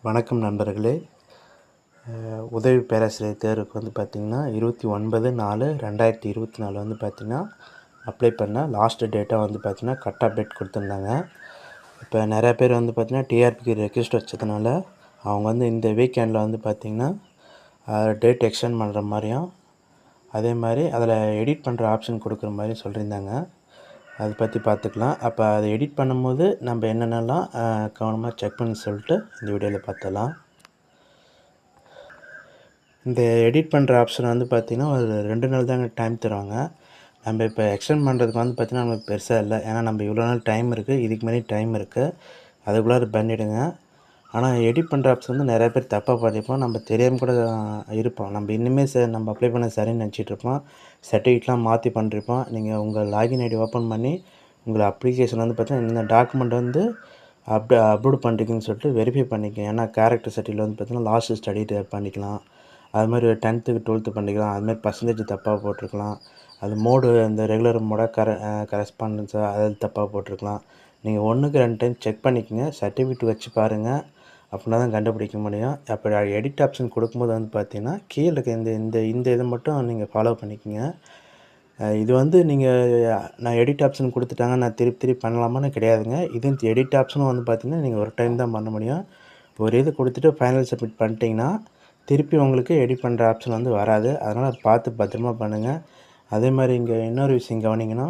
வணக்கம் நண்பர்களே. உதவி பேராசிரியர் தேர்வுக்கு வந்து பார்த்திங்கன்னா 29/4/2024 வந்து பார்த்திங்கன்னா அப்ளை பண்ண லாஸ்ட்டு டேட்டாக வந்து பார்த்திங்கன்னா கட் ஆஃப் டேட் கொடுத்துருந்தாங்க. இப்போ நிறையா பேர் வந்து பார்த்திங்கன்னா டிஆர்பிக்கு ரெக்வெஸ்ட் வச்சதுனால அவங்க வந்து இந்த வீக்கெண்டில் வந்து பார்த்திங்கன்னா டேட் எக்ஸ்டெண்ட் பண்ணுற மாதிரியும் அதே மாதிரி அதில் எடிட் பண்ணுற ஆப்ஷன் கொடுக்குற மாதிரி சொல்லியிருந்தாங்க. அதை பற்றி பார்த்துக்கலாம். அப்போ அதை எடிட் பண்ணும்போது நம்ம என்னென்னலாம் கவனமாக செக் பண்ணி சொல்லிட்டு இந்த வீடியோவில் பார்த்துடலாம். இந்த எடிட் பண்ணுற ஆப்ஷன் வந்து பார்த்திங்கன்னா ஒரு 2 நாள் தாங்க டைம் தருவாங்க. நம்ம இப்போ எக்ஸ்டெண்ட் பண்ணுறதுக்கு வந்து பார்த்திங்கன்னா நமக்கு பெருசாக இல்லை. ஏன்னா நம்ம இவ்வளோ நாள் டைம் இருக்குது, இதுக்கு மேலே டைம் இருக்குது, அதுக்குள்ளார பண்ணிவிடுங்க. ஆனால் எடிட் பண்ணுற ஆப்ஷன் வந்து நிறையா பேர் தப்பாக பண்ணியிருப்போம். நம்ம தெரியாமல் கூட இருப்போம். நம்ம இன்னுமே நம்ம அப்ளை பண்ண சரின்னு நினச்சிட்ருப்போம். சர்டிஃபிகேட்லாம் மாற்றி பண்ணிருப்போம். நீங்கள் உங்கள் லாகின் ஐடி ஓப்பன் பண்ணி உங்கள் அப்ளிகேஷன் வந்து பார்த்தீங்கன்னா இந்த டாக்குமெண்ட் வந்து அப்லோட் பண்ணுறீங்கன்னு சொல்லிட்டு வெரிஃபை பண்ணிக்கங்க. ஏன்னா கேரக்டர் சர்டிஃபிகேட் வந்து பார்த்தீங்கன்னா லாஸ்ட் ஸ்டடி பண்ணிக்கலாம். அது மாதிரி 10th 12th பண்ணிக்கலாம். அதுமாதிரி பர்சன்டேஜ் தப்பாக போட்டிருக்கலாம். அது மோடு இந்த ரெகுலர் மோடாக கரஸ்பாண்டன்ஸாக அது தப்பாக போட்டிருக்கலாம். நீங்கள் 1க்கு 2 டைம் செக் பண்ணிக்கோங்க. சர்டிஃபிகேட் வச்சு பாருங்கள். அப்படின்னா தான் கண்டுபிடிக்க முடியும். அப்போ எடிட் ஆப்ஷன் கொடுக்கும்போது வந்து பார்த்திங்கன்னா கீழே இருக்க இந்த இதை மட்டும் நீங்கள் ஃபாலோ பண்ணிக்கோங்க. இது வந்து நான் எடிட் ஆப்ஷன் கொடுத்துட்டாங்க, நான் திருப்பி பண்ணலாமான்னு கிடையாதுங்க. இது எடிட் ஆப்ஷனும் வந்து பார்த்திங்கன்னா நீங்கள் ஒரு டைம் தான் பண்ண முடியும். ஒரு இது கொடுத்துட்டு ஃபைனல் சப்மிட் பண்ணிட்டீங்கன்னா திருப்பி உங்களுக்கு எடிட் பண்ணுற ஆப்ஷன் வந்து வராது. அதனால் பார்த்து பத்திரமா பண்ணுங்கள். அதே மாதிரி இங்கே இன்னொரு விஷயம் கவனிங்கன்னா,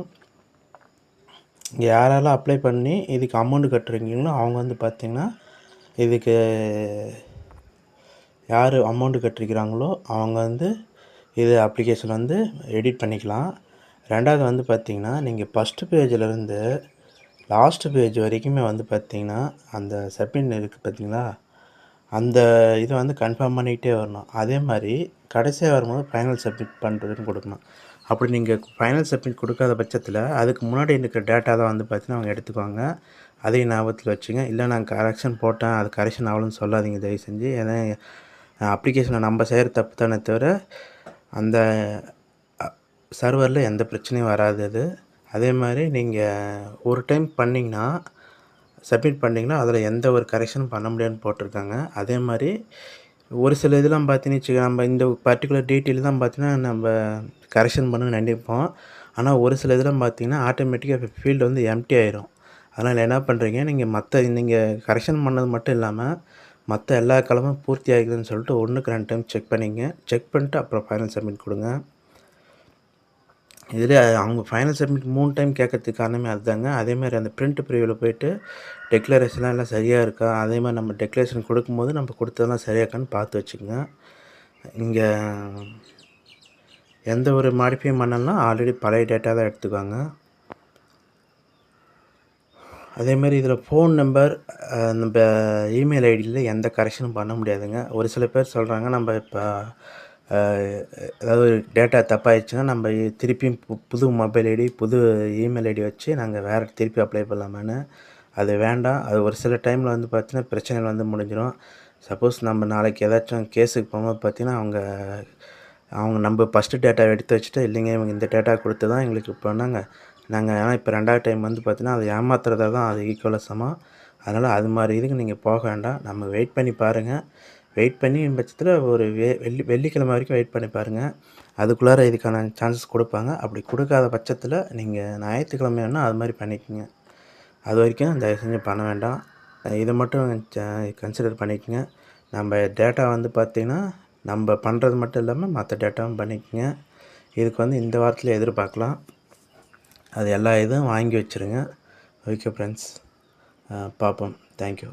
இங்கே யாரெல்லாம் அப்ளை பண்ணி இதுக்கு அமௌண்ட் கட்டுறீங்களோ அவங்க வந்து பார்த்திங்கன்னா இதுக்கு யார் அமௌண்ட்டு கட்டிருக்கிறாங்களோ அவங்க வந்து இது அப்ளிகேஷன் வந்து எடிட் பண்ணிக்கலாம். ரெண்டாவது வந்து பார்த்திங்கன்னா நீங்கள் ஃபஸ்ட்டு பேஜிலேருந்து லாஸ்ட்டு பேஜ் வரைக்குமே வந்து பார்த்திங்கன்னா அந்த சப்மிட் இருக்குது பார்த்திங்களா, அந்த இதை வந்து கன்ஃபார்ம் பண்ணிக்கிட்டே வரணும். அதே மாதிரி கடைசியாக வரும்போது ஃபைனல் சப்மிட் பண்ணுறதுன்னு கொடுக்கணும். அப்படி நீங்கள் ஃபைனல் சப்மிட் கொடுக்காத பட்சத்தில் அதுக்கு முன்னாடி இருக்கிற டேட்டா தான் வந்து பார்த்திங்கன்னா அவங்க எடுத்துக்குவாங்க. அதையும் ஞாபகத்தில் வச்சுங்க. இல்லை நான் கரெக்ஷன் போட்டேன், அது கரெக்ஷன் ஆகலன்னு சொல்லாதீங்க தயவு செஞ்சு. ஏன்னா அப்ளிகேஷனை நம்ம செய்கிற தப்பு தானே தவிர அந்த சர்வரில் எந்த பிரச்சனையும் வராது அது. அதே மாதிரி நீங்கள் ஒரு டைம் பண்ணிங்கன்னா சப்மிட் பண்ணிங்கன்னா அதில் எந்த ஒரு கரெக்ஷனும் பண்ண முடியாதுன்னு போட்டிருக்காங்க. அதே மாதிரி ஒரு சில இதெல்லாம் பார்த்தீங்கன்னு வச்சுக்கோங்க, நம்ம இந்த பர்டிகுலர் டீட்டெயில் தான் பார்த்தீங்கன்னா நம்ம கரெக்ஷன் பண்ணணும்னு நினைப்போம். ஆனால் ஒரு சில இதெல்லாம் பார்த்தீங்கன்னா ஆட்டோமேட்டிக்காக ஃபீல்டு வந்து எம்டி ஆயிரும். அதனால் என்ன பண்ணுறீங்க, நீங்கள் கரெக்ஷன் பண்ணது மட்டும் இல்லாமல் மற்ற எல்லா காலமும் பூர்த்தி ஆகிக்குதுன்னு சொல்லிட்டு 1க்கு 2 டைம் செக் பண்ணிங்க. செக் பண்ணிட்டு அப்புறம் ஃபைனல் சப்மிட் கொடுங்க. இதில் அவங்க ஃபைனல் சப்மிட் 3 டைம் கேட்கறதுக்கு காரணமே அதுதாங்க. அதேமாதிரி அந்த பிரிண்ட் ப்ரிவியூவில் போய்ட்டு டெக்ளரேஷன்லாம் எல்லாம் சரியாக இருக்கா, அதே மாதிரி நம்ம டெக்ளரேஷன் கொடுக்கும்போது நம்ம கொடுத்ததெல்லாம் சரியாக இருக்கான்னு பார்த்து வச்சுக்கோங்க. இங்கே எந்த ஒரு மாடிஃபை பண்ணலாம் ஆல்ரெடி பழைய டேட்டா தான் எடுத்துக்குவாங்க. அதேமாதிரி இதில் ஃபோன் நம்பர் நம்ம இமெயில் ஐடியில் எந்த கரெக்ஷனும் பண்ண முடியாதுங்க. ஒரு சில பேர் சொல்கிறாங்க நம்ம இப்போ ஏதாவது டேட்டா தப்பாகிடுச்சுன்னா நம்ம திருப்பியும் புது மொபைல் ஐடி புது இமெயில் ஐடி வச்சு நாங்கள் வேறு திருப்பி அப்ளை பண்ணலாமான்னு. அது வேண்டாம். அது ஒரு சில டைமில் வந்து பார்த்திங்கன்னா பிரச்சனைகள் வந்து முடிஞ்சிடும். சப்போஸ் நம்ம நாளைக்கு ஏதாச்சும் கேஸுக்கு போகும்போது பார்த்திங்கன்னா அவங்க நம்ம ஃபஸ்ட்டு டேட்டா எடுத்து வச்சுட்டு இல்லைங்க இவங்க இந்த டேட்டா கொடுத்து தான் எங்களுக்கு பண்ணாங்க நாங்கள். ஆனால் இப்போ 2வது டைம் வந்து பார்த்திங்கன்னா அதை ஏமாத்துறதா தான் அது ஈக்குவலாக சமம். அதனால் அது மாதிரி இதுக்கு நீங்கள் போக வேண்டாம். நம்ம வெயிட் பண்ணி பாருங்கள். வெயிட் பண்ணி பட்சத்தில் ஒரு வெள்ளிக்கிழமை வரைக்கும் வெயிட் பண்ணி பாருங்கள். அதுக்குள்ளார இதுக்கான சான்சஸ் கொடுப்பாங்க. அப்படி கொடுக்காத பட்சத்தில் நீங்கள் ஞாயிற்றுக்கிழமை வேணால் அது மாதிரி பண்ணிக்கோங்க. அது வரைக்கும் தயவு செஞ்சு பண்ண வேண்டாம். இதை மட்டும் கன்சிடர் பண்ணிக்கோங்க. நம்ம டேட்டா வந்து பார்த்திங்கன்னா நம்ம பண்ணுறது மட்டும் இல்லாமல் மற்ற டேட்டாவும் பண்ணிக்கோங்க. இதுக்கு வந்து இந்த வாரத்தில் எதிர்பார்க்கலாம். அது எல்லா இதுவும் வாங்கி வச்சுருங்க. ஓகே ஃப்ரெண்ட்ஸ், பார்ப்போம். தேங்க்யூ.